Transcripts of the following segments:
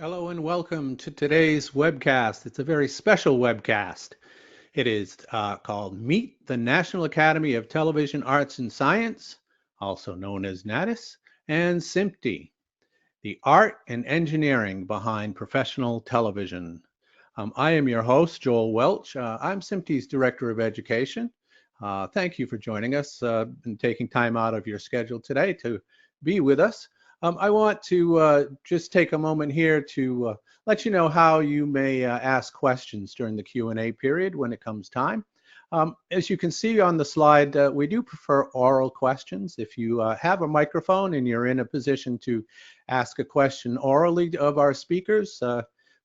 Hello and welcome to today's webcast. It's a very special webcast. It is called Meet the National Academy of Television Arts and Science, also known as NATAS, and SMPTE, the art and engineering behind professional television. I am your host, Joel Welch. I'm SMPTE's Director of Education. Thank you for joining us and taking time out of your schedule today to be with us. I want to just take a moment here to let you know how you may ask questions during the Q&A period when it comes time. As you can see on the slide, we do prefer oral questions. If you have a microphone and you're in a position to ask a question orally of our speakers,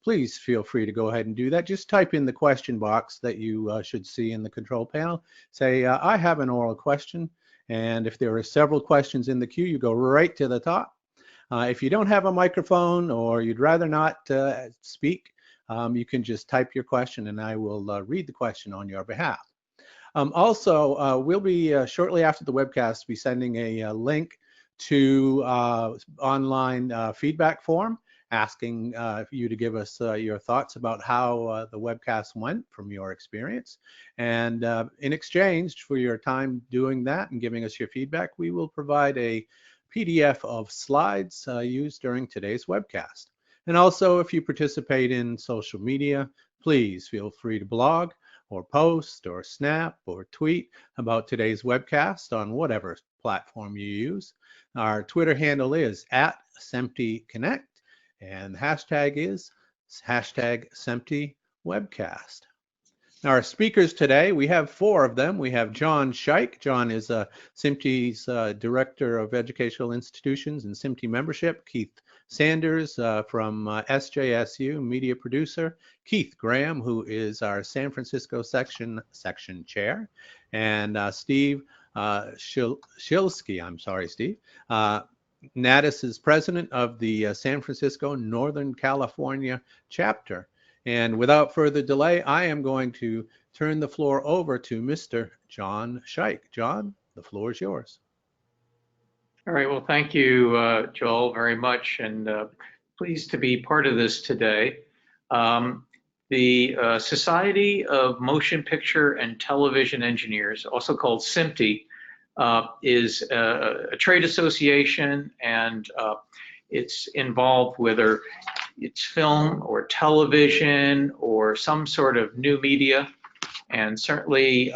please feel free to go ahead and do that. Just type in the question box that you should see in the control panel. Say, I have an oral question. And if there are several questions in the queue, you go right to the top. If you don't have a microphone or you'd rather not speak, you can just type your question and I will read the question on your behalf. Also, we'll be shortly after the webcast be sending a link to online feedback form asking you to give us your thoughts about how the webcast went from your experience. And in exchange for your time doing that and giving us your feedback, we will provide a PDF of slides used during today's webcast. And also, if you participate in social media, please feel free to blog or post or snap or tweet about today's webcast on whatever platform you use. Our Twitter handle is @SMPTEConnect and the hashtag is #SMPTEWebcast. Now, our speakers today, we have four of them. We have John Scheich. John is SMPTE's Director of Educational Institutions and SMPTE membership. Keith Sanders from SJSU, media producer. Keith Graham, who is our San Francisco section chair. And Steve Shilsky, I'm sorry, Steve. NATAS is president of the San Francisco, Northern California chapter. And without further delay, I am going to turn the floor over to Mr. John Scheich. John, the floor is yours. All right, well, thank you, Joel, very much, and pleased to be part of this today. The Society of Motion Picture and Television Engineers, also called SMPTE, is a trade association, and it's involved whether it's film or television or some sort of new media, and certainly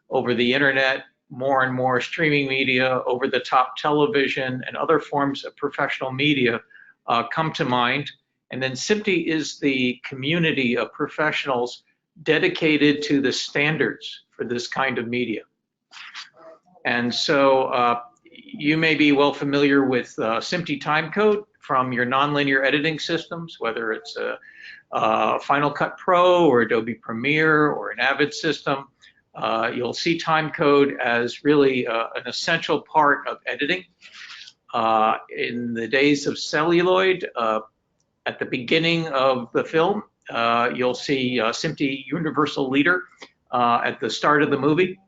over the internet, more and more streaming media, over-the-top television, and other forms of professional media come to mind. And then SMPTE is the community of professionals dedicated to the standards for this kind of media. And so you may be well familiar with SMPTE timecode from your nonlinear editing systems, whether it's a Final Cut Pro or Adobe Premiere or an Avid system. You'll see timecode as really an essential part of editing. In the days of celluloid, at the beginning of the film, you'll see SMPTE Universal Leader at the start of the movie.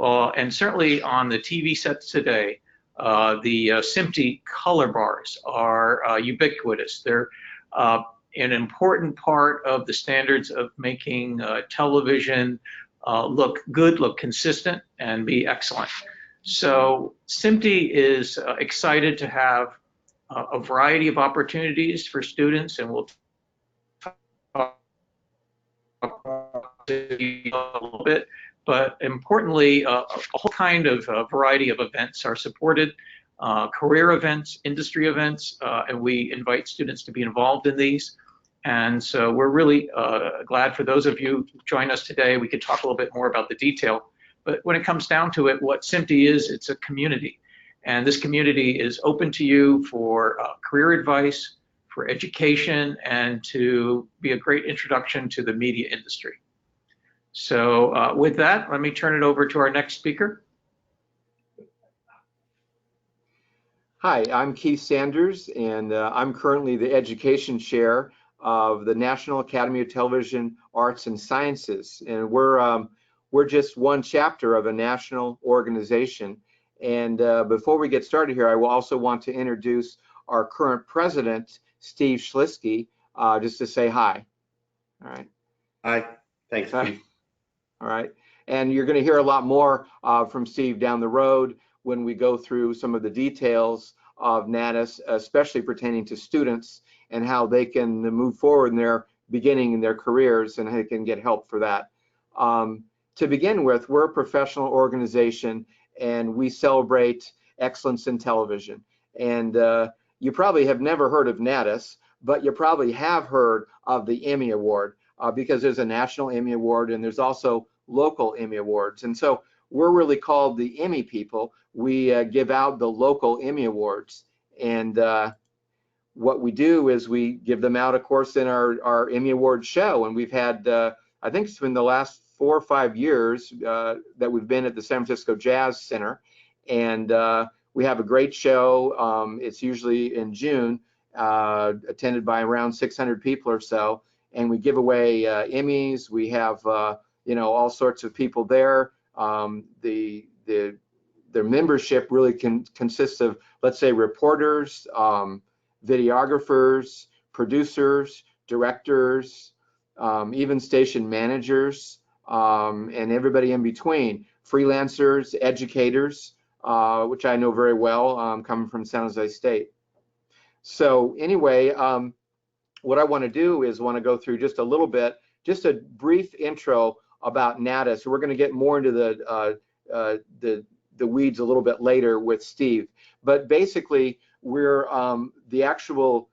And certainly on the TV sets today, the SMPTE color bars are ubiquitous. They're an important part of the standards of making television look good, look consistent, and be excellent. So SMPTE is excited to have a variety of opportunities for students, and we'll talk about it a little bit. But importantly, a whole kind of variety of events are supported, career events, industry events, and we invite students to be involved in these. And so we're really glad for those of you who join us today. We could talk a little bit more about the detail. But when it comes down to it, what SMPTE is, it's a community. And this community is open to you for career advice, for education, and to be a great introduction to the media industry. So with that, let me turn it over to our next speaker. Hi, I'm Keith Sanders, and I'm currently the education chair of the National Academy of Television Arts and Sciences. And we're just one chapter of a national organization. And before we get started here, I will also want to introduce our current president, Steve Schlisky, just to say hi. All right. Hi. Thanks, Keith. All right. And you're going to hear a lot more from Steve down the road when we go through some of the details of NATAS, especially pertaining to students and how they can move forward in their beginning in their careers and how they can get help for that. To begin with, we're a professional organization and we celebrate excellence in television. And you probably have never heard of NATAS, but you probably have heard of the Emmy Award because there's a national Emmy Award and there's also local Emmy Awards. And so we're really called the Emmy People. We give out the local Emmy Awards. And what we do is we give them out, of course, in our Emmy Award show. And we've had, I think it's been the last 4 or 5 years that we've been at the San Francisco Jazz Center. And we have a great show. It's usually in June, attended by around 600 people or so. And we give away Emmys. We have, you know, all sorts of people there. Their membership really consists of, let's say, reporters, videographers, producers, directors, even station managers, and everybody in between, freelancers, educators, which I know very well, coming from San Jose State. So anyway, what I want to do is want to go through just a little bit, just a brief intro about NATAS. We're going to get more into the weeds a little bit later with Steve. But basically, we're the actual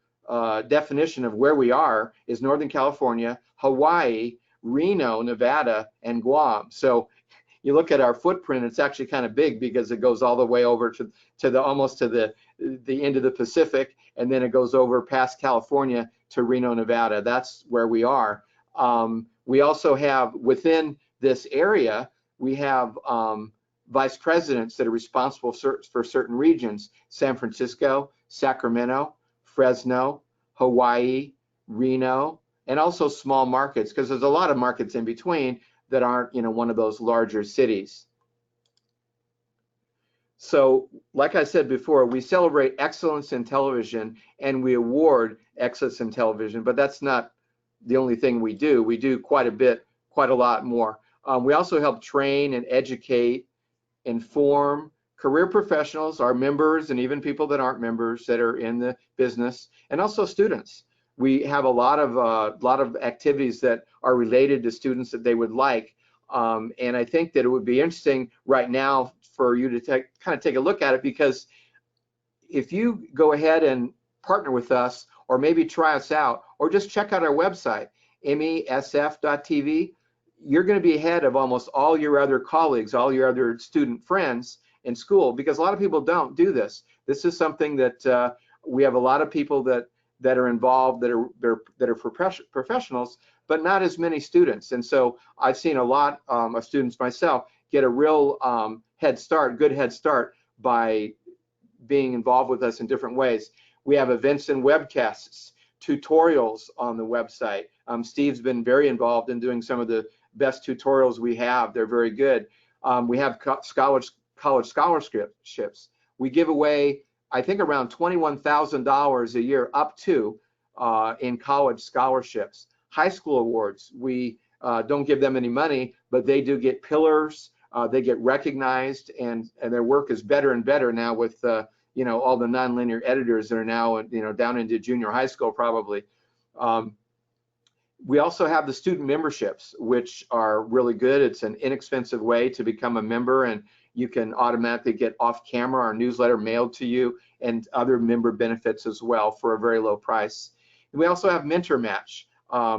definition of where we are is Northern California, Hawaii, Reno, Nevada, and Guam. So you look at our footprint, it's actually kind of big because it goes all the way over to the almost to the end of the Pacific, and then it goes over past California to Reno, Nevada. That's where we are. We also have within this area, we have vice presidents that are responsible for certain regions: San Francisco, Sacramento, Fresno, Hawaii, Reno, and also small markets, because there's a lot of markets in between that aren't, you know, one of those larger cities. So, like I said before, we celebrate excellence in television and we award excellence in television, but that's not the only thing we do. We do quite a lot more. We also help train and educate, inform career professionals, our members, and even people that aren't members that are in the business, and also students. We have a lot of activities that are related to students that they would like, and I think that it would be interesting right now for you to kind of take a look at it, because if you go ahead and partner with us, or maybe try us out, or just check out our website, EmmySF.tv, you're going to be ahead of almost all your other colleagues, all your other student friends in school, because a lot of people don't do this. This is something that we have a lot of people that are involved, that are professionals, but not as many students. And so I've seen a lot of students myself get a real good head start by being involved with us in different ways. We have events and webcasts, tutorials on the website. Steve's been very involved in doing some of the best tutorials we have. They're very good. We have college scholarships. We give away, I think, around $21,000 a year up to in college scholarships. High school awards, we don't give them any money, but they do get pillars. They get recognized, and their work is better and better now with you know, all the nonlinear editors that are now, you know, down into junior high school probably. We also have the student memberships, which are really good. It's an inexpensive way to become a member, and you can automatically get off-camera our newsletter mailed to you, and other member benefits as well for a very low price. And we also have Mentor Match.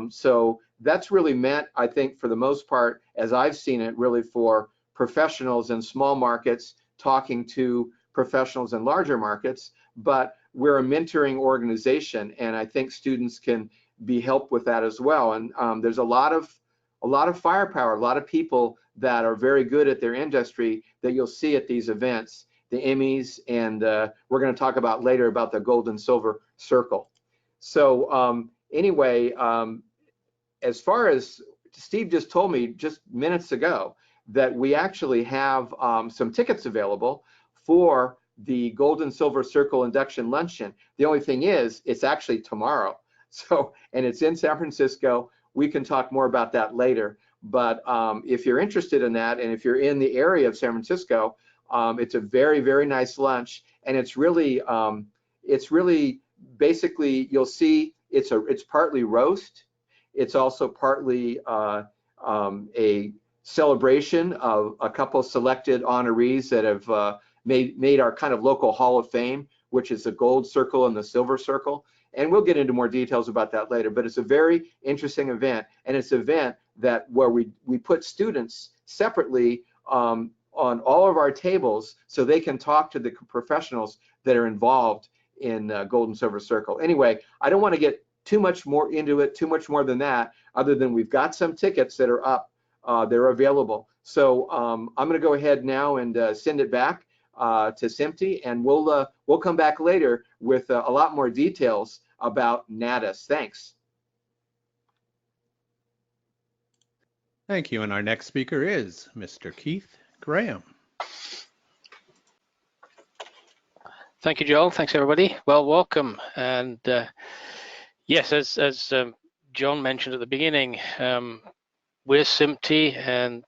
So that's really meant, I think, for the most part, as I've seen it, really for professionals in small markets talking to professionals in larger markets, but we're a mentoring organization, and I think students can be helped with that as well. And there's a lot of firepower, a lot of people that are very good at their industry that you'll see at these events, the Emmys, and we're going to talk about later about the Gold and Silver Circle. So anyway, as far as Steve just told me just minutes ago, that we actually have some tickets available for the Gold and Silver Circle Induction Luncheon. The only thing is, it's actually tomorrow. So, and it's in San Francisco. We can talk more about that later. But if you're interested in that, and if you're in the area of San Francisco, it's a very, very nice lunch, and it's really basically, you'll see it's partly roast. It's also partly a celebration of a couple selected honorees that have made our kind of local Hall of Fame, which is the Gold Circle and the Silver Circle. And we'll get into more details about that later, but it's a very interesting event, and it's an event where we put students separately on all of our tables so they can talk to the professionals that are involved in Gold and Silver Circle. Anyway, I don't want to get too much more into it, too much more than that, other than we've got some tickets that are up, they're available. So I'm going to go ahead now and send it back to SMPTE, and we'll come back later with a lot more details about NATAS. Thanks. Thank you. And our next speaker is Mr. Keith Graham. Thank you, Joel. Thanks, everybody. Well, welcome. And yes, as John mentioned at the beginning, we're SMPTE, and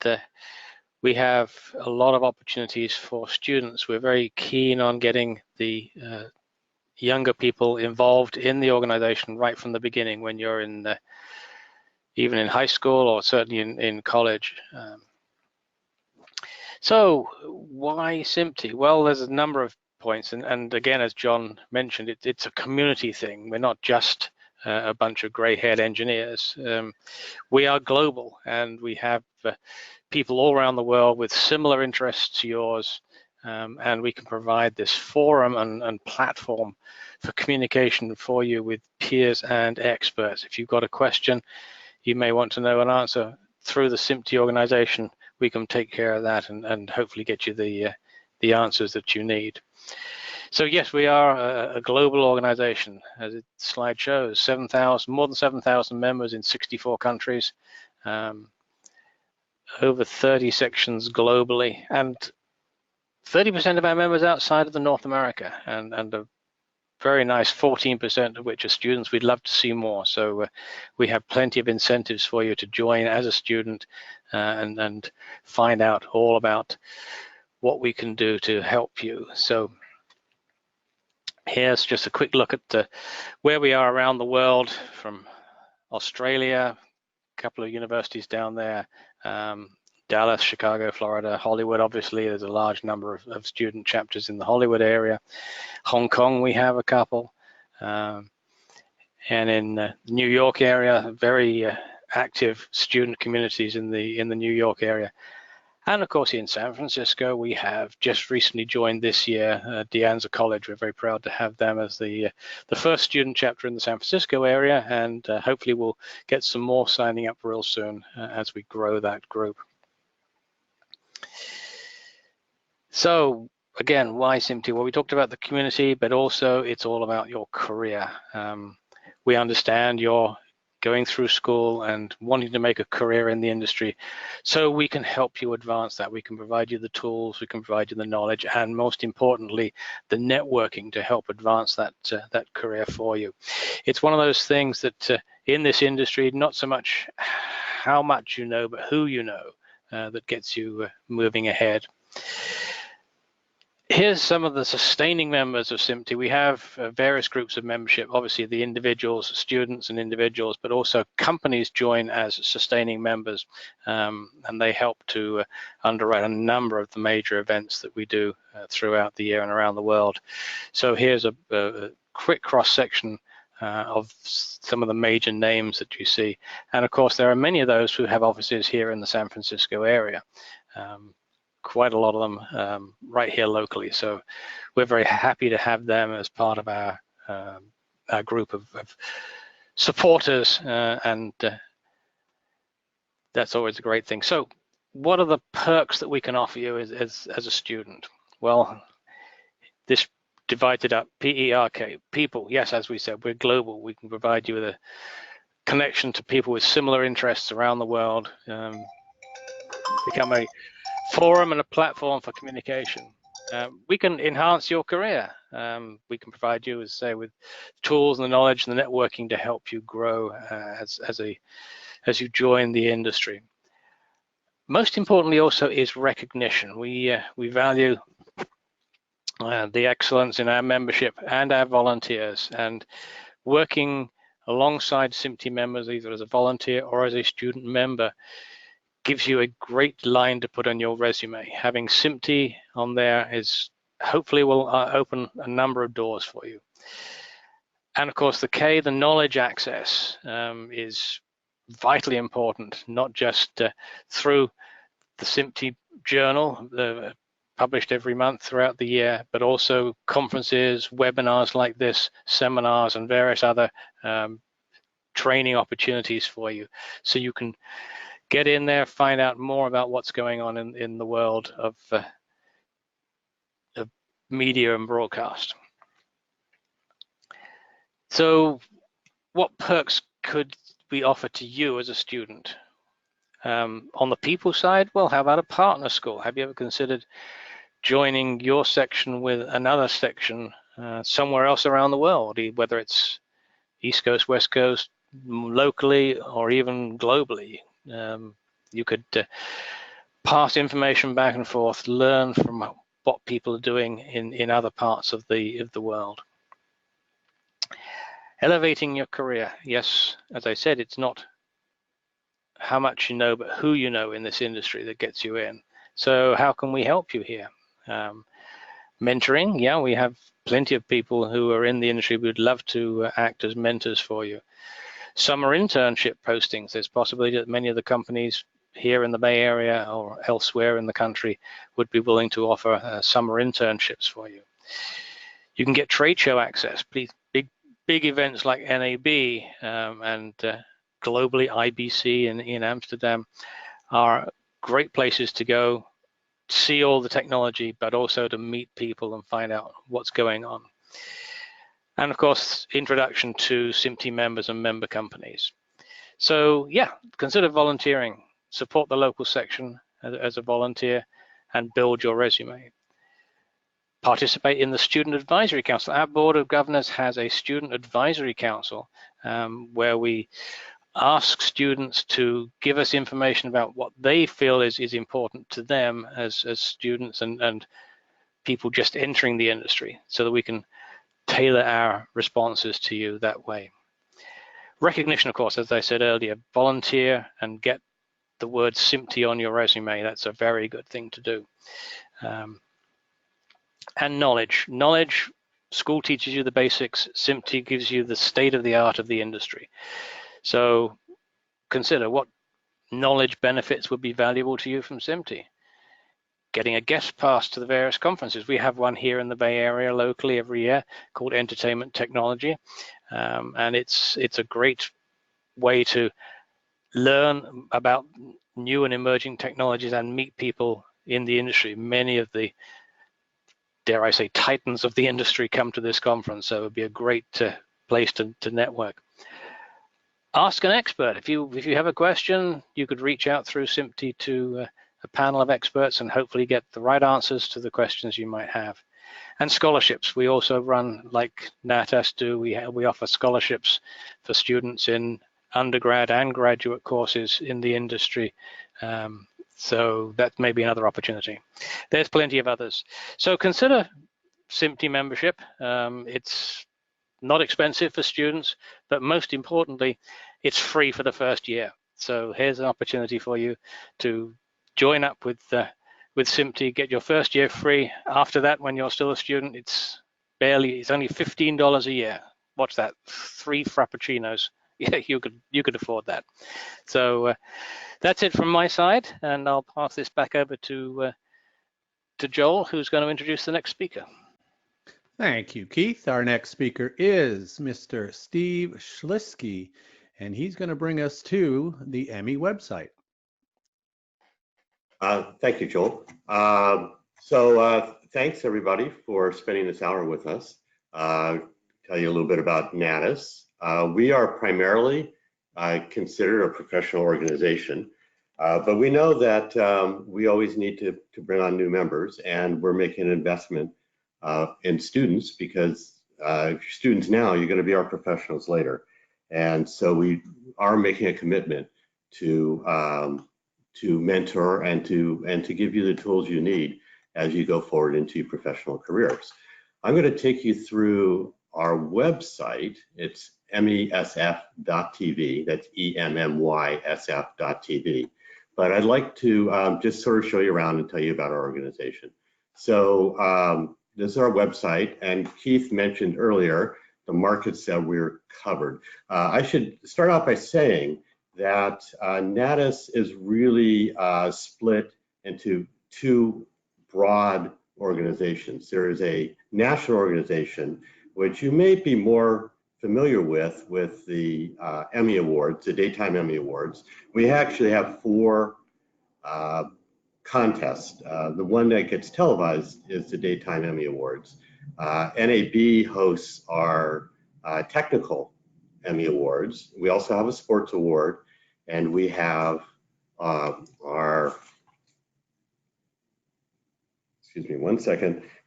we have a lot of opportunities for students. We're very keen on getting the younger people involved in the organization right from the beginning, when you're in even in high school or certainly in college. So why SMPTE? Well, there's a number of points, and again, as John mentioned, it's a community thing. We're not just a bunch of gray-haired engineers. We are global, and we have people all around the world with similar interests to yours, and we can provide this forum and platform for communication for you with peers and experts. If you've got a question, you may want to know an answer through the SMPTE organization, we can take care of that and hopefully get you the answers that you need. So yes, we are a global organization, as the slide shows. More than 7,000 members in 64 countries, over 30 sections globally, and 30% of our members outside of the North America, and a very nice 14% of which are students. We'd love to see more. So we have plenty of incentives for you to join as a student and find out all about what we can do to help you. So here's just a quick look at where we are around the world, from Australia, a couple of universities down there, Dallas, Chicago, Florida, Hollywood. Obviously, there's a large number of student chapters in the Hollywood area. Hong Kong, we have a couple. And in the New York area, very active student communities in the New York area. And of course, in San Francisco, we have just recently joined this year De Anza College. We're very proud to have them as the first student chapter in the San Francisco area, and hopefully we'll get some more signing up real soon as we grow that group. So again, why SMPTE? Well, we talked about the community, but also it's all about your career. We understand you're going through school and wanting to make a career in the industry, so we can help you advance that. We can provide you the tools, we can provide you the knowledge, and most importantly, the networking to help advance that career for you. It's one of those things that in this industry, not so much how much you know, but who you know that gets you moving ahead. Here's some of the sustaining members of SMPTE. We have various groups of membership, obviously the individuals, students and individuals, but also companies join as sustaining members, and they help to underwrite a number of the major events that we do throughout the year and around the world. So here's a quick cross-section of some of the major names that you see. And of course, there are many of those who have offices here in the San Francisco area. Quite a lot of them right here locally. So we're very happy to have them as part of our group of supporters, and that's always a great thing. So what are the perks that we can offer you as a student? Well, this divided up, P-E-R-K, people. Yes, as we said, we're global. We can provide you with a connection to people with similar interests around the world, become a forum and a platform for communication. we can enhance your career. We can provide you, as I say, with tools and the knowledge and the networking to help you grow as you join the industry. Most importantly also is recognition. We value the excellence in our membership and our volunteers, and working alongside SMPTE members, either as a volunteer or as a student member, gives you a great line to put on your resume. Having SMPTE on there is hopefully will open a number of doors for you. And of course, the knowledge access is vitally important, not just through the SMPTE journal, published every month throughout the year, but also conferences, webinars like this, seminars, and various other training opportunities for you. So you can get in there, find out more about what's going on in the world of media and broadcast. So what perks could we offer to you as a student? On the people side, well, how about a partner school? Have you ever considered joining your section with another section somewhere else around the world, whether it's East Coast, West Coast, locally, or even globally? You could pass information back and forth, learn from what people are doing in other parts of the world. Elevating your career. Yes, as I said, it's not how much you know, but who you know in this industry that gets you in. So how can we help you here? Mentoring, yeah, we have plenty of people who are in the industry who would love to act as mentors for you. Summer internship postings. There's possibility that many of the companies here in the Bay Area or elsewhere in the country would be willing to offer summer internships for you. You can get trade show access. Please, big events like NAB and globally IBC in Amsterdam are great places to go, see all the technology, but also to meet people and find out what's going on. And of course, introduction to SMPTE members and member companies. So yeah, consider volunteering, support the local section as a volunteer, and build your resume. Participate in the Student Advisory Council. Our Board of Governors has a Student Advisory Council where we ask students to give us information about what they feel is important to them as students and people just entering the industry, so that we can tailor our responses to you that way. Recognition, of course, as I said earlier, volunteer and get the word SMPTE on your resume. That's a very good thing to do. And knowledge. School teaches you the basics. SMPTE gives you the state of the art of the industry. So consider what knowledge benefits would be valuable to you from SMPTE. Getting a guest pass to the various conferences. We have one here in the Bay Area locally every year called Entertainment Technology. And it's a great way to learn about new and emerging technologies and meet people in the industry. Many of the, dare I say, titans of the industry come to this conference, so it would be a great place to network. Ask an expert. If you have a question, you could reach out through SMPTE to a panel of experts and hopefully get the right answers to the questions you might have. And scholarships. We also run, like NATAS do, we offer scholarships for students in undergrad and graduate courses in the industry. So that may be another opportunity. There's plenty of others. So consider SMPTE membership. It's not expensive for students, but most importantly, it's free for the first year. So here's an opportunity for you to join up with SMPTE, get your first year free. After that, when you're still a student, it's only $15 a year. What's that? 3 frappuccinos. Yeah, you could afford that. So that's it from my side, and I'll pass this back over to Joel, who's going to introduce the next speaker. Thank you, Keith. Our next speaker is Mr. Steve Schlisky, and he's going to bring us to the Emmy website. Thank you, Joel. Thanks everybody for spending this hour with us. Tell you a little bit about NATAS. We are primarily considered a professional organization. But we know that we always need to bring on new members, and we're making an investment in students because if you're students now, you're going to be our professionals later. And so we are making a commitment to mentor and to give you the tools you need as you go forward into your professional careers. I'm going to take you through our website. It's emmysf.tv. That's EMMYSF.tv. But I'd like to just sort of show you around and tell you about our organization. So this is our website, and Keith mentioned earlier the markets that we're covered. I should start off by saying that NATAS is really split into two broad organizations. There is a national organization, which you may be more familiar with the Emmy Awards, the Daytime Emmy Awards. We actually have 4 contests. The one that gets televised is the Daytime Emmy Awards. NAB hosts our technical Emmy Awards. We also have a sports award, and we have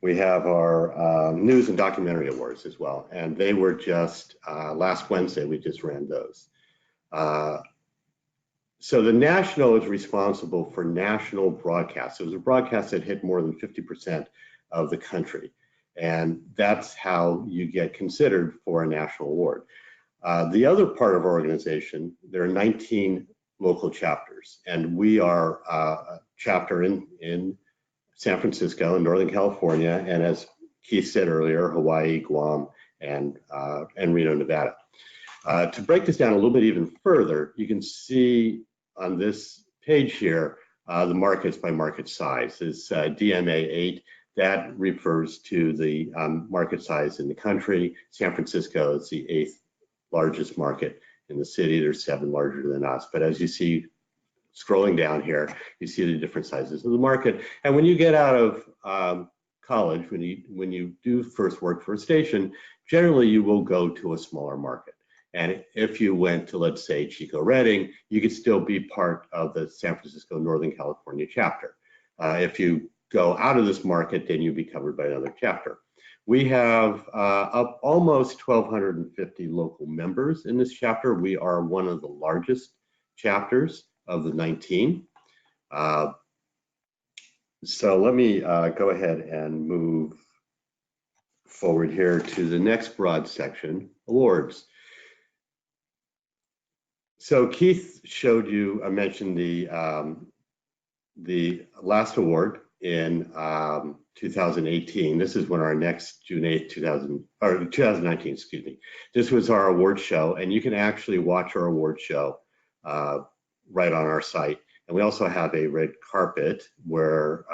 we have our news and documentary awards as well, and they were just last Wednesday. We just ran those. So the national is responsible for national broadcasts. It was a broadcast that hit more than 50% of the country, and that's how you get considered for a national award. The other part of our organization, there are 19 local chapters, and we are a chapter in San Francisco in Northern California, and as Keith said earlier, Hawaii, Guam, and Reno, Nevada. To break this down a little bit even further, you can see on this page here the markets by market size. This DMA 8, that refers to the market size in the country. San Francisco is the 8th largest market in the city. There's 7 larger than us, but as you see scrolling down here, you see the different sizes of the market. And when you get out of college, when you do first work for a station, generally you will go to a smaller market. And if you went to, let's say, Chico Redding, you could still be part of the San Francisco Northern California chapter. If you go out of this market, then you'd be covered by another chapter. We have up almost 1,250 local members in this chapter. We are one of the largest chapters of the 19. So let me go ahead and move forward here to the next broad section, awards. So Keith showed you, I mentioned the last award in 2018. This is when our next June 8th, 2019, excuse me. This was our award show, and you can actually watch our award show right on our site. And we also have a red carpet where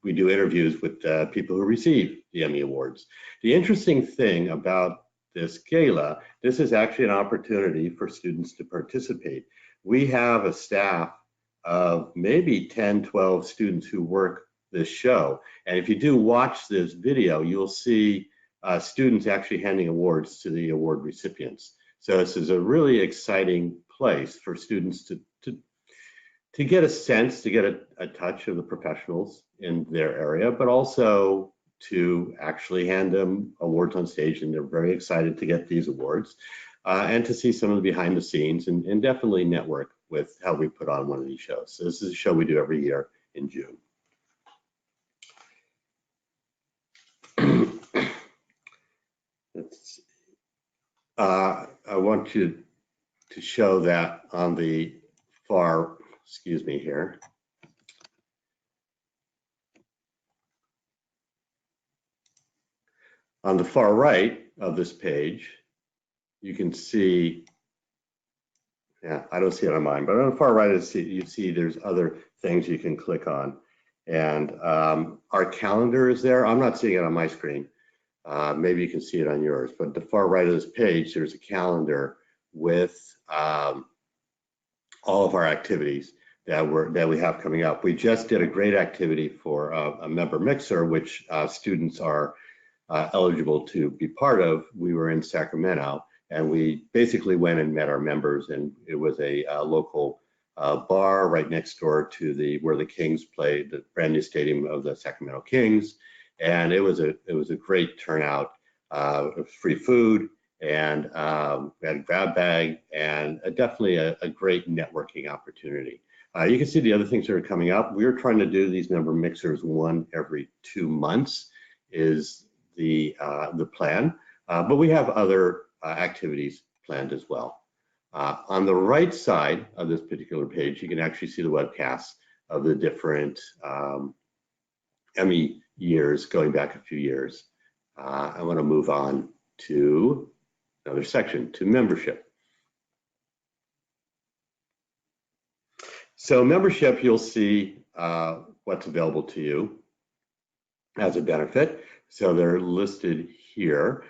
we do interviews with people who receive the Emmy Awards. The interesting thing about this gala, this is actually an opportunity for students to participate. We have a staff of maybe 10, 12 students who work this show. And if you do watch this video, you'll see students actually handing awards to the award recipients. So this is a really exciting place for students to get a sense, to get a touch of the professionals in their area, but also to actually hand them awards on stage, and they're very excited to get these awards and to see some of the behind the scenes and definitely network with how we put on one of these shows. So this is a show we do every year in June. I want you to show that on the far, excuse me here. On the far right of this page, you can see, yeah, I don't see it on mine, but on the far right, you see there's other things you can click on. And our calendar is there. I'm not seeing it on my screen. Maybe you can see it on yours, but the far right of this page, there's a calendar with all of our activities that we have coming up. We just did a great activity for a member mixer, which students are eligible to be part of. We were in Sacramento, and we basically went and met our members, and it was a local bar right next door to where the Kings played, the brand new stadium of the Sacramento Kings, and it was a great turnout. It was free food, and we had a grab bag, and definitely a great networking opportunity. You can see the other things that are coming up. We're trying to do these member mixers one every 2 months is the plan, but we have other activities planned as well. On the right side of this particular page, you can actually see the webcasts of the different Emmy years going back a few years. I want to move on to another section, to membership. So membership, you'll see what's available to you as a benefit. So they're listed here.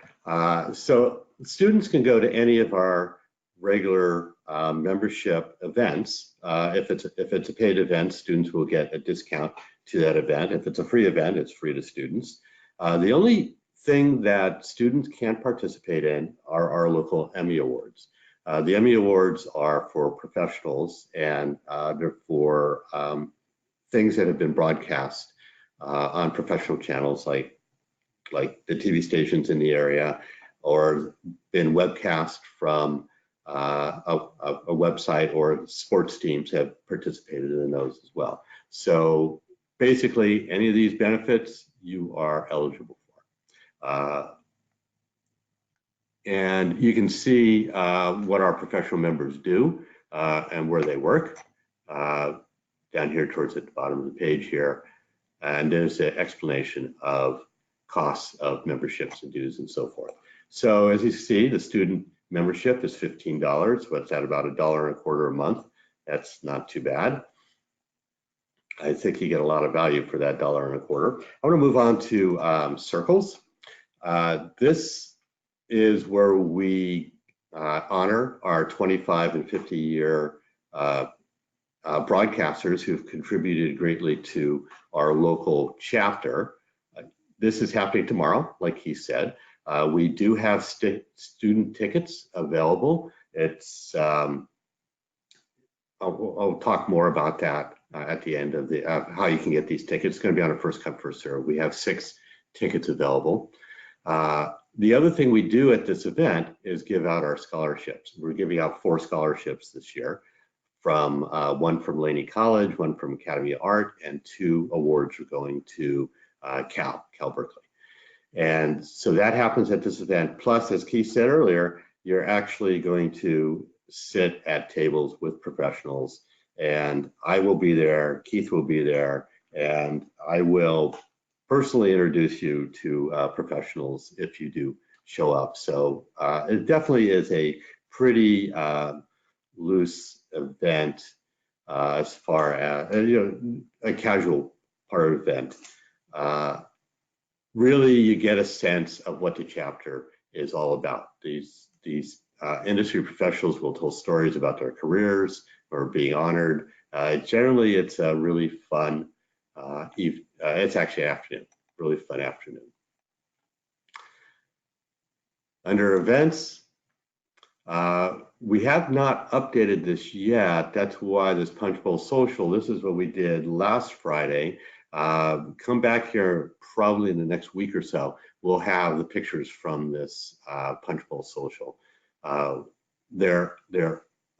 So students can go to any of our regular membership events. If it's a paid event, students will get a discount to that event. If it's a free event, it's free to students. The only thing that students can't participate in are our local Emmy Awards. The Emmy Awards are for professionals, and they're for things that have been broadcast on professional channels like the TV stations in the area, or been webcast from a website, or sports teams have participated in those as well. So basically, any of these benefits you are eligible for. And you can see what our professional members do and where they work down here towards the bottom of the page here. And there's an explanation of costs of memberships and dues and so forth. So as you see, the student membership is $15. What's that, about $1.25 a month? That's not too bad. I think you get a lot of value for that $1.25. I want to move on to circles. This is where we honor our 25 and 50 year broadcasters who've contributed greatly to our local chapter. This is happening tomorrow, like he said. We do have student tickets available. It's I'll talk more about that at the end of the how you can get these tickets. It's going to be on a first come first serve. We have 6 tickets available. The other thing we do at this event is give out our scholarships. We're giving out 4 scholarships this year, from one from Laney College, one from Academy of Art, and 2 awards are going to Cal Berkeley. And so that happens at this event. Plus, as Keith said earlier, you're actually going to sit at tables with professionals, and I will be there, Keith will be there, and I will personally introduce you to professionals if you do show up. So it definitely is a pretty loose event as far as a casual part of event. Really, you get a sense of what the chapter is all about. These industry professionals will tell stories about their careers or being honored. Generally, it's a really fun it's actually afternoon, really fun afternoon. Under events, we have not updated this yet. That's why this Punch Bowl Social, this is what we did last Friday. Come back here probably in the next week or so. We'll have the pictures from this Punch Bowl Social. They're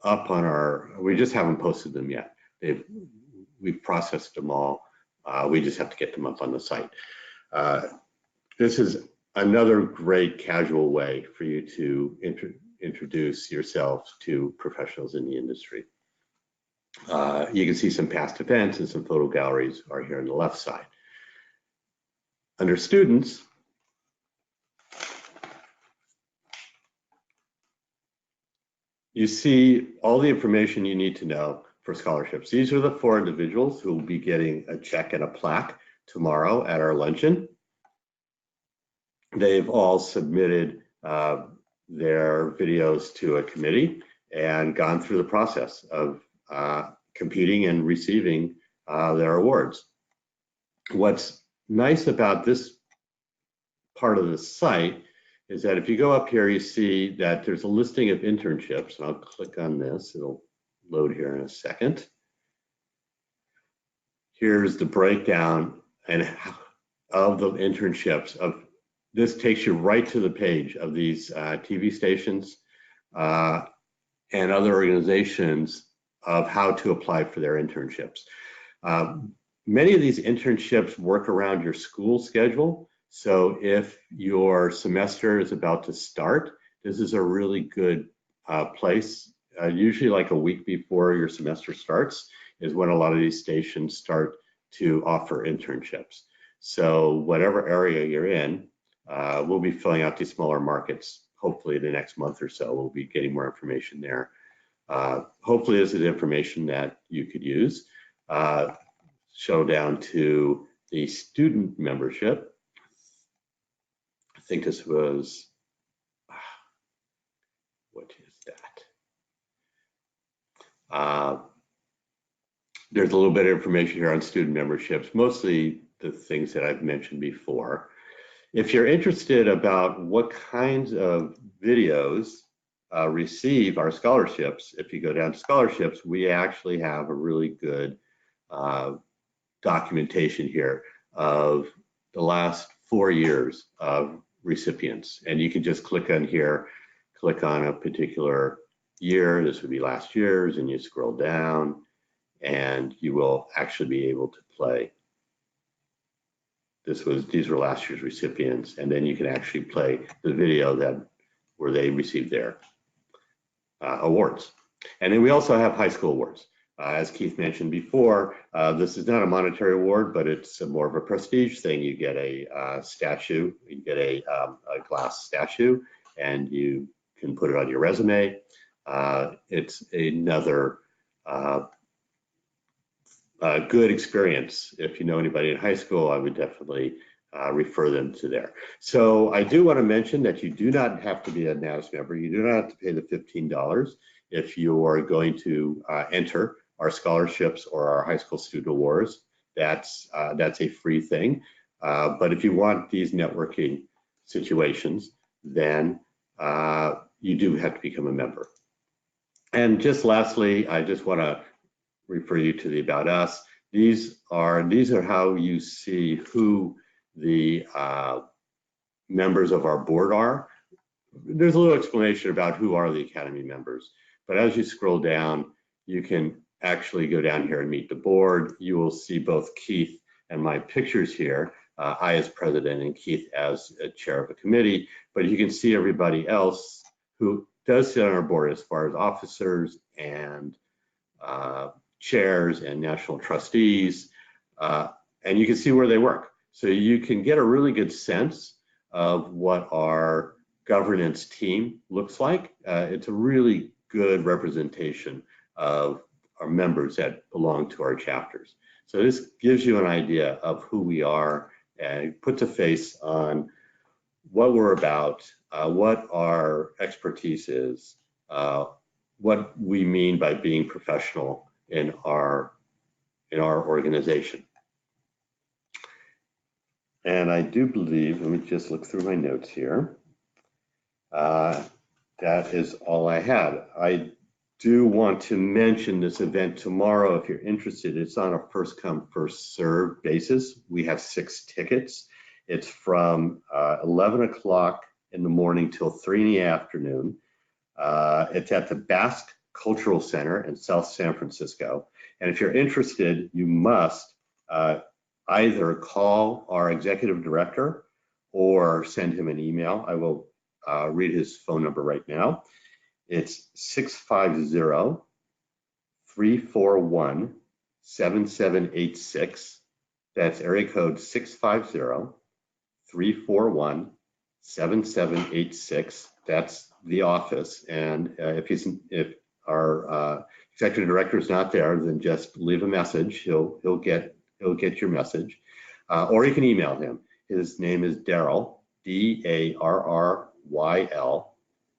up on our, we just haven't posted them yet. We've processed them all. We just have to get them up on the site. This is another great casual way for you to introduce yourself to professionals in the industry. You can see some past events, and some photo galleries are here on the left side. Under students, you see all the information you need to know for scholarships. These are the 4 individuals who will be getting a check and a plaque tomorrow at our luncheon. They've all submitted their videos to a committee and gone through the process of competing and receiving their awards. What's nice about this part of the site is that if you go up here, you see that there's a listing of internships, and I'll click on this. It'll load here in a second. Here's the breakdown of the internships. This takes you right to the page of these TV stations and other organizations of how to apply for their internships. Many of these internships work around your school schedule. So if your semester is about to start, this is a really good place. Usually like a week before your semester starts is when a lot of these stations start to offer internships. So whatever area you're in, we'll be filling out these smaller markets. Hopefully the next month or so, we'll be getting more information there. Hopefully this is information that you could use. Show down to the student membership. I think this was, what is that? There's a little bit of information here on student memberships, mostly the things that I've mentioned before. If you're interested about what kinds of videos receive our scholarships, if you go down to scholarships, we actually have a really good documentation here of the last 4 years of recipients. And you can just click on here, click on a particular year. This would be last year's, and you scroll down and you will actually be able to play. These were last year's recipients, and then you can actually play the video where they received their awards. And then we also have high school awards. As Keith mentioned before, this is not a monetary award, but it's more of a prestige thing. You get a statue, you get a glass statue, and you can put it on your resume. It's another good experience. If you know anybody in high school, I would definitely refer them to there. So I do want to mention that you do not have to be a NATAS member. You do not have to pay the $15 if you are going to enter our scholarships or our high school student awards. That's a free thing. But if you want these networking situations, then you do have to become a member. And just lastly, I just want to refer you to the About Us. These are how you see who the members of our board are. There's a little explanation about who are the Academy members, but as you scroll down, you can actually go down here and meet the board. You will see both Keith and my pictures here, I as president and Keith as a chair of a committee, but you can see everybody else who does sit on our board as far as officers and chairs and national trustees, and you can see where they work. So you can get a really good sense of what our governance team looks like. It's a really good representation of our members that belong to our chapters. So this gives you an idea of who we are and puts a face on what we're about, what our expertise is, what we mean by being professional in our organization. And I do believe, let me just look through my notes here. That is all I had. I do want to mention this event tomorrow. If you're interested, it's on a first come, first served basis. We have 6 tickets. It's from 11 o'clock in the morning till 3 in the afternoon. It's at the Basque Cultural Center in South San Francisco. And if you're interested, you must either call our executive director or send him an email. I will read his phone number right now. It's 650-341-7786. That's area code 650-341-7786. That's the office. And if our executive director is not there, then just leave a message. He'll get your message, or you can email him. His name is Daryl, D-A-R-R-Y-L.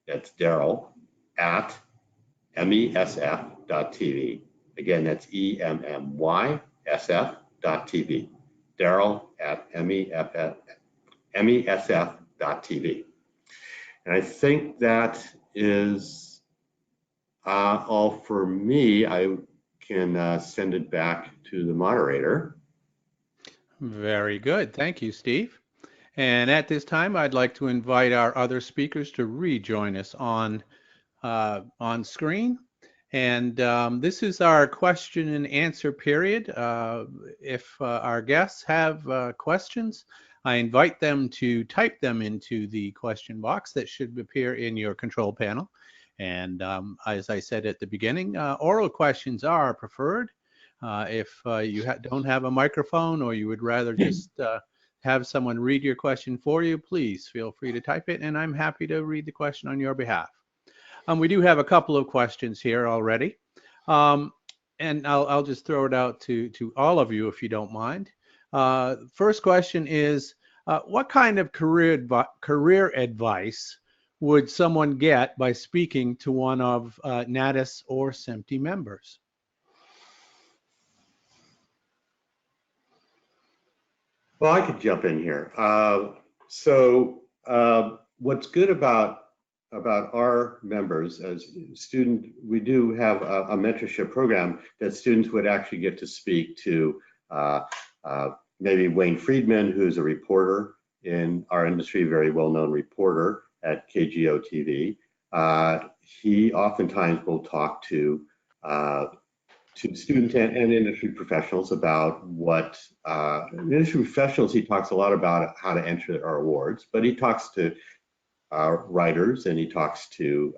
That's Daryl at MESF.tv. Again, that's EMMYSF.tv. Daryl at MESF.tv. And I think that is All for me. I can send it back to the moderator. Very good. Thank you, Steve. And at this time, I'd like to invite our other speakers to rejoin us on screen. And this is our question and answer period. If our guests have questions, I invite them to type them into the question box that should appear in your control panel. And as I said at the beginning, oral questions are preferred. If you don't have a microphone, or you would rather just have someone read your question for you, please feel free to type it, and I'm happy to read the question on your behalf. We do have a couple of questions here already, and I'll just throw it out to all of you if you don't mind. First question is, what kind of career advice would someone get by speaking to one of NATAS or SMPTE members? Well, I could jump in here. What's good about our members as student, we do have a mentorship program that students would actually get to speak to maybe Wayne Friedman, who's a reporter in our industry, very well-known reporter at KGO TV. He oftentimes will talk to students and industry professionals about what, industry professionals, he talks a lot about how to enter our awards, but he talks to writers and he talks to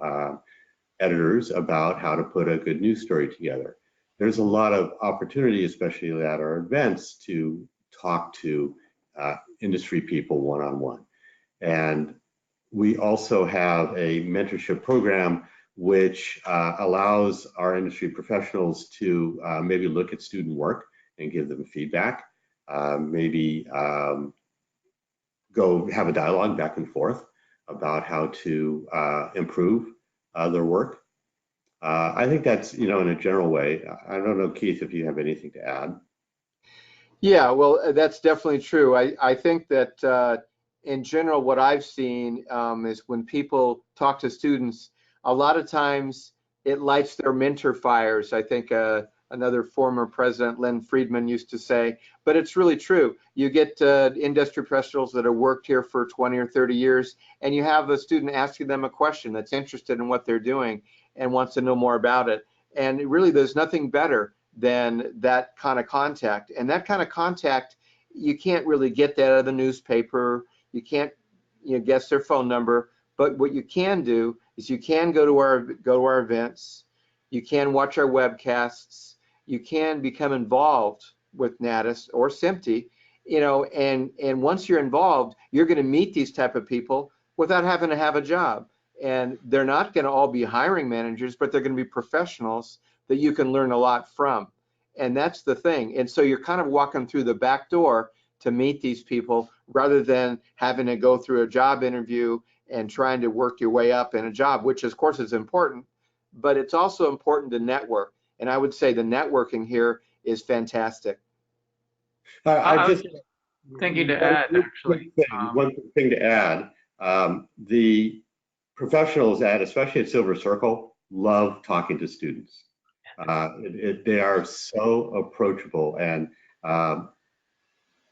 editors about how to put a good news story together. There's a lot of opportunity, especially at our events, to talk to industry people one-on-one. And we also have a mentorship program which allows our industry professionals to maybe look at student work and give them feedback, maybe go have a dialogue back and forth about how to improve their work. I think that's, in a general way. I don't know, Keith, if you have anything to add. Yeah, well, that's definitely true. I think that in general, what I've seen is when people talk to students, a lot of times it lights their mentor fires. I think another former president, Len Friedman, used to say, but it's really true. You get industry professionals that have worked here for 20 or 30 years, and you have a student asking them a question that's interested in what they're doing and wants to know more about it. And really, there's nothing better than that kind of contact. And that kind of contact, you can't really get that out of the newspaper. You can't guess their phone number. But what you can do is you can go to our events. You can watch our webcasts. You can become involved with NATAS or SMPTE, and once you're involved, you're going to meet these type of people without having to have a job. And they're not going to all be hiring managers, but they're going to be professionals that you can learn a lot from. And that's the thing. And so you're kind of walking through the back door to meet these people rather than having to go through a job interview and trying to work your way up in a job, which of course is important, but it's also important to network. And I would say the networking here is fantastic. I was just thinking to add, actually. One thing to add, the professionals especially at Silver Circle, love talking to students. They are so approachable, and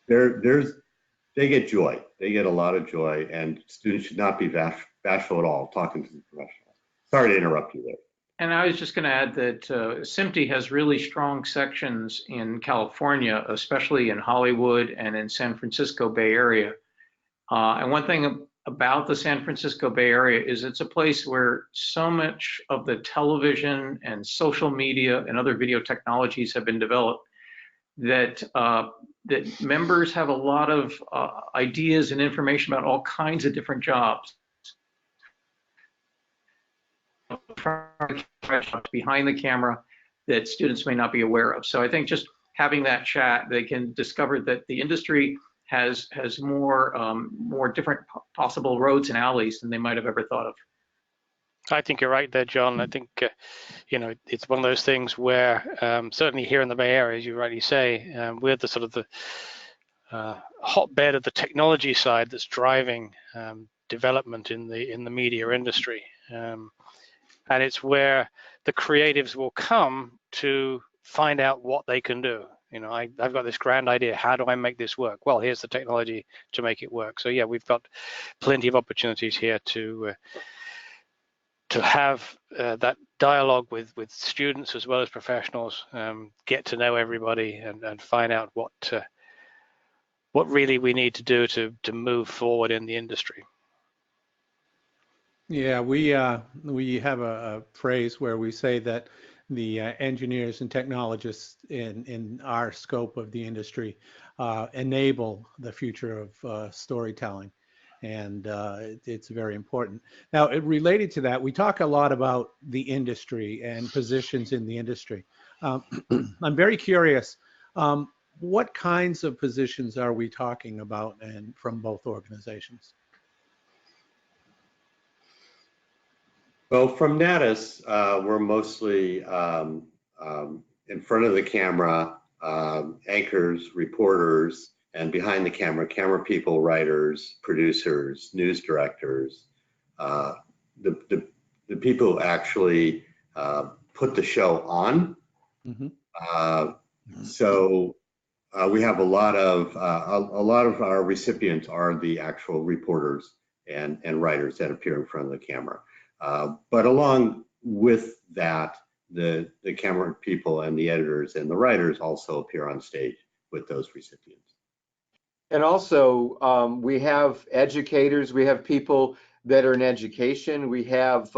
they get joy. They get a lot of joy, and students should not be bashful at all talking to the professionals. Sorry to interrupt you there. And I was just going to add that SMPTE has really strong sections in California, especially in Hollywood and in San Francisco Bay Area. And one thing about the San Francisco Bay Area is it's a place where so much of the television and social media and other video technologies have been developed that that members have a lot of ideas and information about all kinds of different jobs behind the camera that students may not be aware of. So I think just having that chat, they can discover that the industry has more different possible roads and alleys than they might have ever thought of. I think you're right there, John. I think it's one of those things where certainly here in the Bay Area, as you rightly say, we're the sort of the hotbed of the technology side that's driving development in the media industry, and it's where the creatives will come to find out what they can do. You know, I've got this grand idea. How do I make this work? Well, here's the technology to make it work. So yeah, we've got plenty of opportunities here to have that dialogue with students as well as professionals, get to know everybody, and find out what really we need to do to move forward in the industry. Yeah, we have a phrase where we say that the engineers and technologists in our scope of the industry enable the future of storytelling, and it's very important. Now, related to that, we talk a lot about the industry and positions in the industry. I'm very curious, what kinds of positions are we talking about, and from both organizations? Well, from NATAS, we're mostly in front of the camera, anchors, reporters, and behind the camera, camera people, writers, producers, news directors, the people who actually put the show on. Mm-hmm. So we have a lot of our recipients are the actual reporters and writers that appear in front of the camera. But along with that, the camera people and the editors and the writers also appear on stage with those recipients. And also, we have educators, we have people that are in education, we have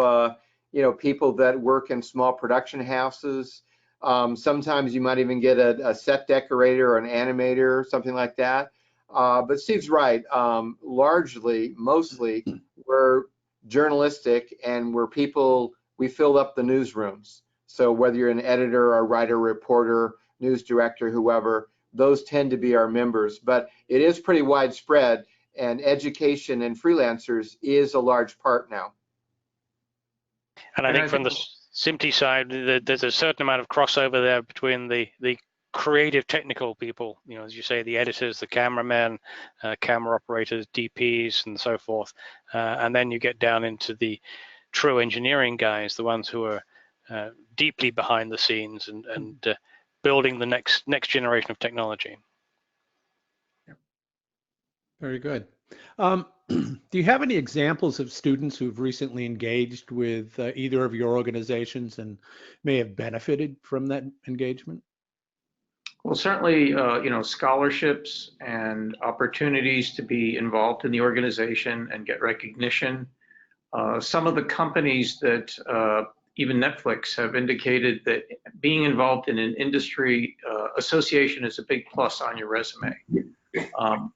people that work in small production houses. Sometimes you might even get a set decorator or an animator or something like that. But Steve's right. Mostly, we're journalistic, and we filled up the newsrooms. So whether you're an editor, a writer, reporter, news director, whoever, those tend to be our members. But it is pretty widespread, and education and freelancers is a large part now. And I think from the SMPTE side, there's a certain amount of crossover there between the creative technical people, as you say, the editors, the cameramen, camera operators, DPs, and so forth. And then you get down into the true engineering guys, the ones who are deeply behind the scenes and building the next generation of technology. Very good. Do you have any examples of students who've recently engaged with either of your organizations and may have benefited from that engagement? Well, certainly, scholarships and opportunities to be involved in the organization and get recognition. Some of the companies that even Netflix have indicated that being involved in an industry association is a big plus on your resume.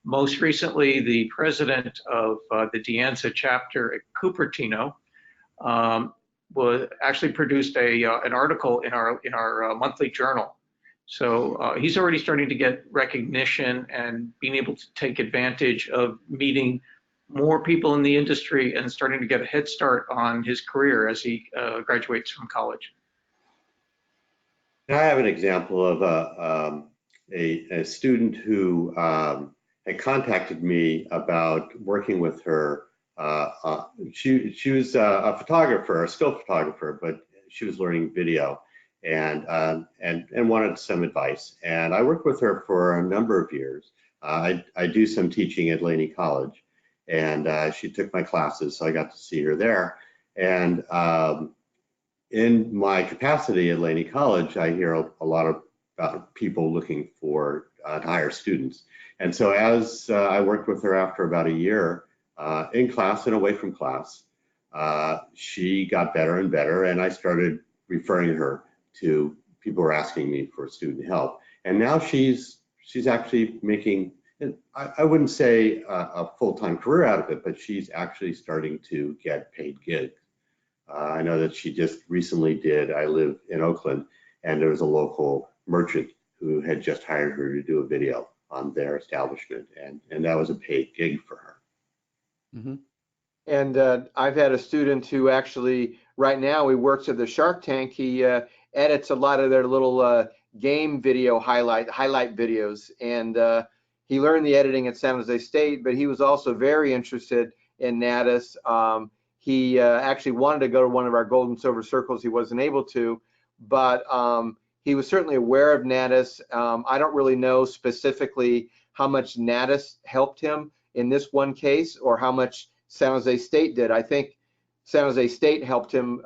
Most recently, the president of the NATAS chapter at Cupertino actually produced an article in our monthly journal. So he's already starting to get recognition and being able to take advantage of meeting more people in the industry and starting to get a head start on his career as he graduates from college. I have an example of a student who had contacted me about working with her. She was a photographer, a still photographer, but she was learning video and wanted some advice. And I worked with her for a number of years. I do some teaching at Laney College, and she took my classes, so I got to see her there. And in my capacity at Laney College, I hear a lot about people looking for to hire students. And so as I worked with her after about a year in class and away from class, she got better and better, and I started referring her to people who were asking me for student help. And now she's actually making, I wouldn't say a full-time career out of it, but she's actually starting to get paid gigs. I know that she just recently did. I live in Oakland, and there was a local merchant who had just hired her to do a video on their establishment, and that was a paid gig for her. Mm-hmm. And I've had a student who actually, right now, he works at the Shark Tank. He edits a lot of their little game video highlight videos, and he learned the editing at San Jose State, but he was also very interested in NATAS. He actually wanted to go to one of our gold and silver circles. He wasn't able to, but he was certainly aware of NATAS. I don't really know specifically how much NATAS helped him in this one case or how much San Jose State did. I think San Jose State helped him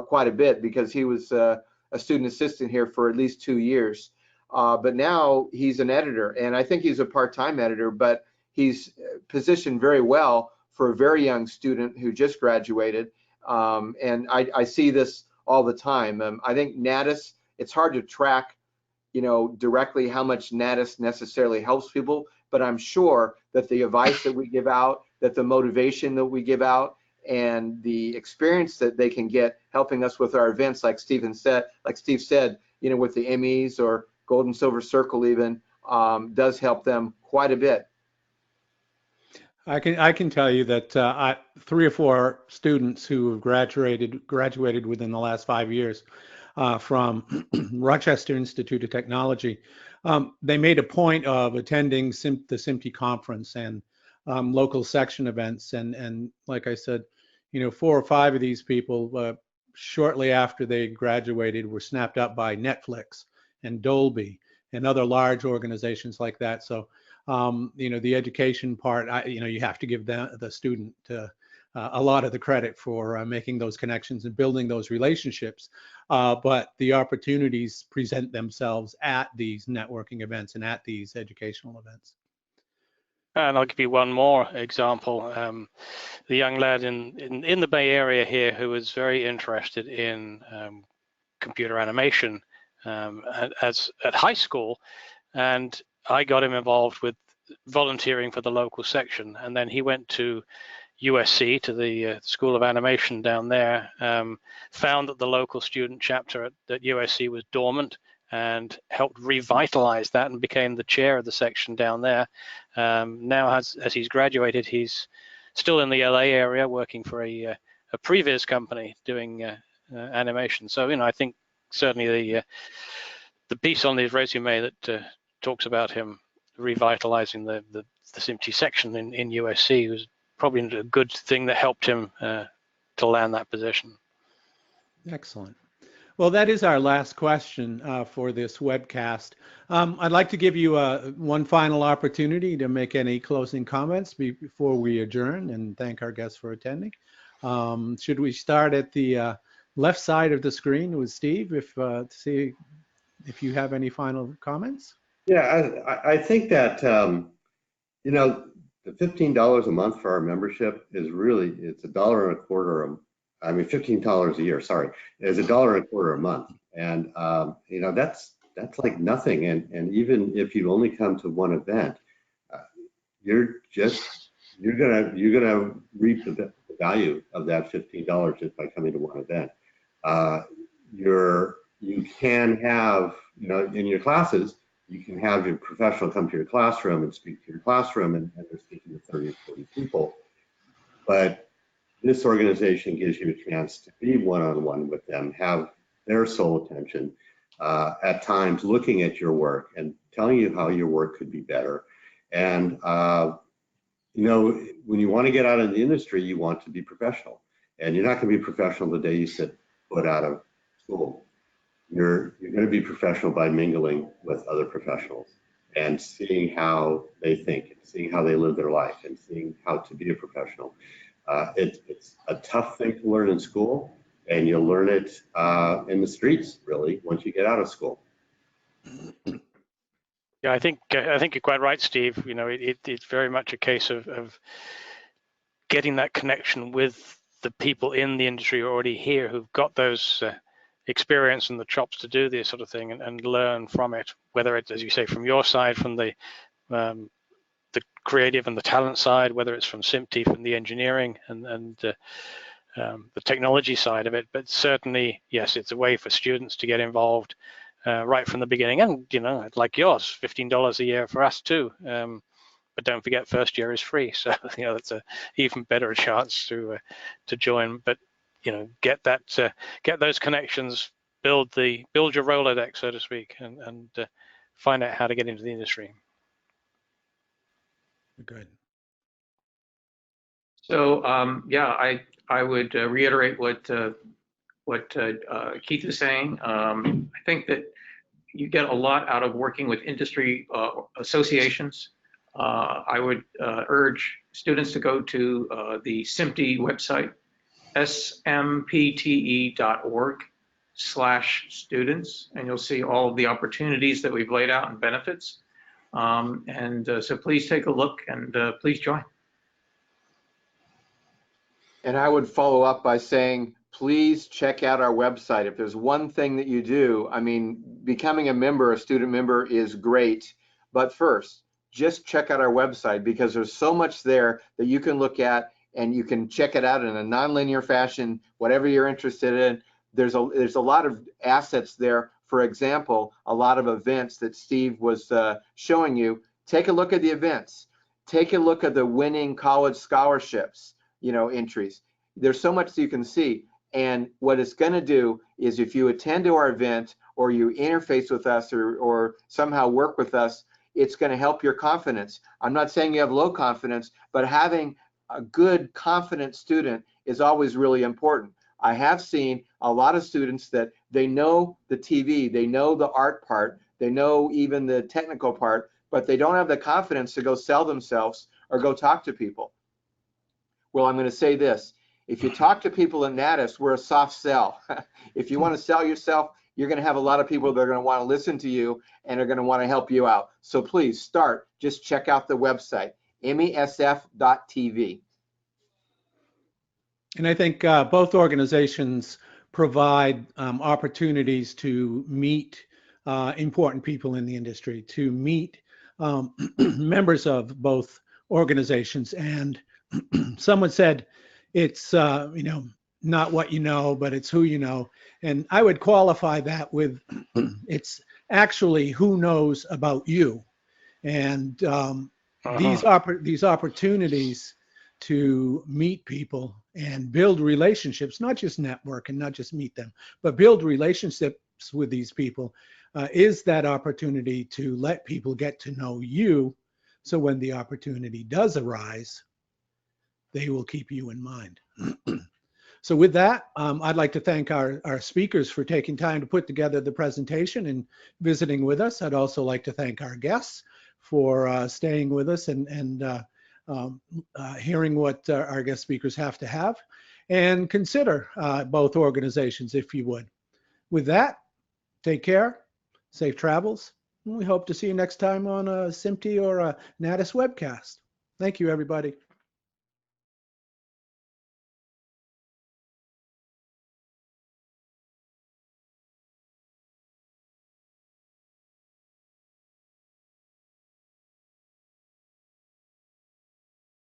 quite a bit because he was a student assistant here for at least 2 years. But now he's an editor, and I think he's a part-time editor, but he's positioned very well for a very young student who just graduated. And I see this all the time. I think NATAS, it's hard to track, directly how much NATAS necessarily helps people, but I'm sure that the advice that we give out, that the motivation that we give out, and the experience that they can get helping us with our events, like Steve said, with the Emmys or Gold and Silver Circle even, does help them quite a bit. I can tell you that 3 or 4 students who have graduated within the last 5 years from Rochester Institute of Technology, they made a point of attending the SMPTE conference and local section events, and like I said, 4 or 5 of these people shortly after they graduated were snapped up by Netflix and Dolby and other large organizations like that. So the education part, you have to give the student a lot of the credit for making those connections and building those relationships. But the opportunities present themselves at these networking events and at these educational events. And I'll give you one more example. The young lad in the Bay Area here who was very interested in computer animation at high school, and I got him involved with volunteering for the local section, and then he went to USC, to the School of Animation down there, found that the local student chapter at USC was dormant, and helped revitalize that and became the chair of the section down there. Now, as he's graduated, he's still in the LA area working for a previous company doing animation. So, I think certainly the piece on his resume that talks about him revitalizing the SMPTE section in USC was probably a good thing that helped him to land that position. Excellent. Well, that is our last question for this webcast. I'd like to give you one final opportunity to make any closing comments before we adjourn and thank our guests for attending. Should we start at the left side of the screen with Steve, to see if you have any final comments? Yeah, I think that, the $15 a month for our membership is really, it's $1.25. I mean, $15 a year, sorry, is $1.25 a month. And, that's like nothing. And even if you only come to one event, you're gonna reap the value of that $15 just by coming to one event. You can have, in your classes, you can have your professional come to your classroom and speak to your classroom, and they're speaking to 30 or 40 people. But this organization gives you a chance to be one-on-one with them, have their sole attention, at times looking at your work and telling you how your work could be better. And, when you want to get out of the industry, you want to be professional. And you're not going to be professional the day you sit foot out of school. You're going to be professional by mingling with other professionals and seeing how they think, and seeing how they live their life, and seeing how to be a professional. It's a tough thing to learn in school, and you'll learn it in the streets, really, once you get out of school. Yeah, I think you're quite right, Steve. It's very much a case of getting that connection with the people in the industry already here who've got those experience and the chops to do this sort of thing, and learn from it, whether it's, as you say, from your side, from the creative and the talent side, whether it's from SMPTE, from the engineering and the technology side of it. But certainly, yes, it's a way for students to get involved right from the beginning. And, like yours, $15 a year for us too. But don't forget, first year is free. So, that's a even better chance to join. But, get those connections, build your Rolodex, so to speak, and find out how to get into the industry. Good. So yeah, I would reiterate what Keith is saying. I think that you get a lot out of working with industry associations. I would urge students to go to the SMPTE website, SMPTE.org/students, and you'll see all of the opportunities that we've laid out and benefits. So please take a look and please join. And I would follow up by saying, please check out our website. If there's one thing that you do, I mean, becoming a member, a student member is great, but first, just check out our website, because there's so much there that you can look at, and you can check it out in a nonlinear fashion, whatever you're interested in. There's a lot of assets there. For example, a lot of events that Steve was showing you. Take a look at the events. Take a look at the winning college scholarships, entries. There's so much that you can see. And what it's going to do is, if you attend to our event, or you interface with us, or somehow work with us, it's going to help your confidence. I'm not saying you have low confidence, but having a good, confident student is always really important. I have seen a lot of students that they know the TV, they know the art part, they know even the technical part, but they don't have the confidence to go sell themselves or go talk to people. Well, I'm going to say this. If you talk to people in NATAS, we're a soft sell. If you want to sell yourself, you're going to have a lot of people that are going to want to listen to you and are going to want to help you out. So please just check out the website, EmmySF.tv. And I think both organizations provide opportunities to meet important people in the industry, to meet members of both organizations. And someone said, it's not what you know, but it's who you know. And I would qualify that with it's actually who knows about you. And these opportunities to meet people and build relationships, not just network and not just meet them, but build relationships with these people, is that opportunity to let people get to know you. So when the opportunity does arise, they will keep you in mind. So with that, I'd like to thank our speakers for taking time to put together the presentation and visiting with us. I'd also like to thank our guests for staying with us and hearing what our guest speakers have to have, and consider both organizations if you would. With that, take care, safe travels, and we hope to see you next time on a SMPTE or a NATAS Webcast. Thank you, everybody.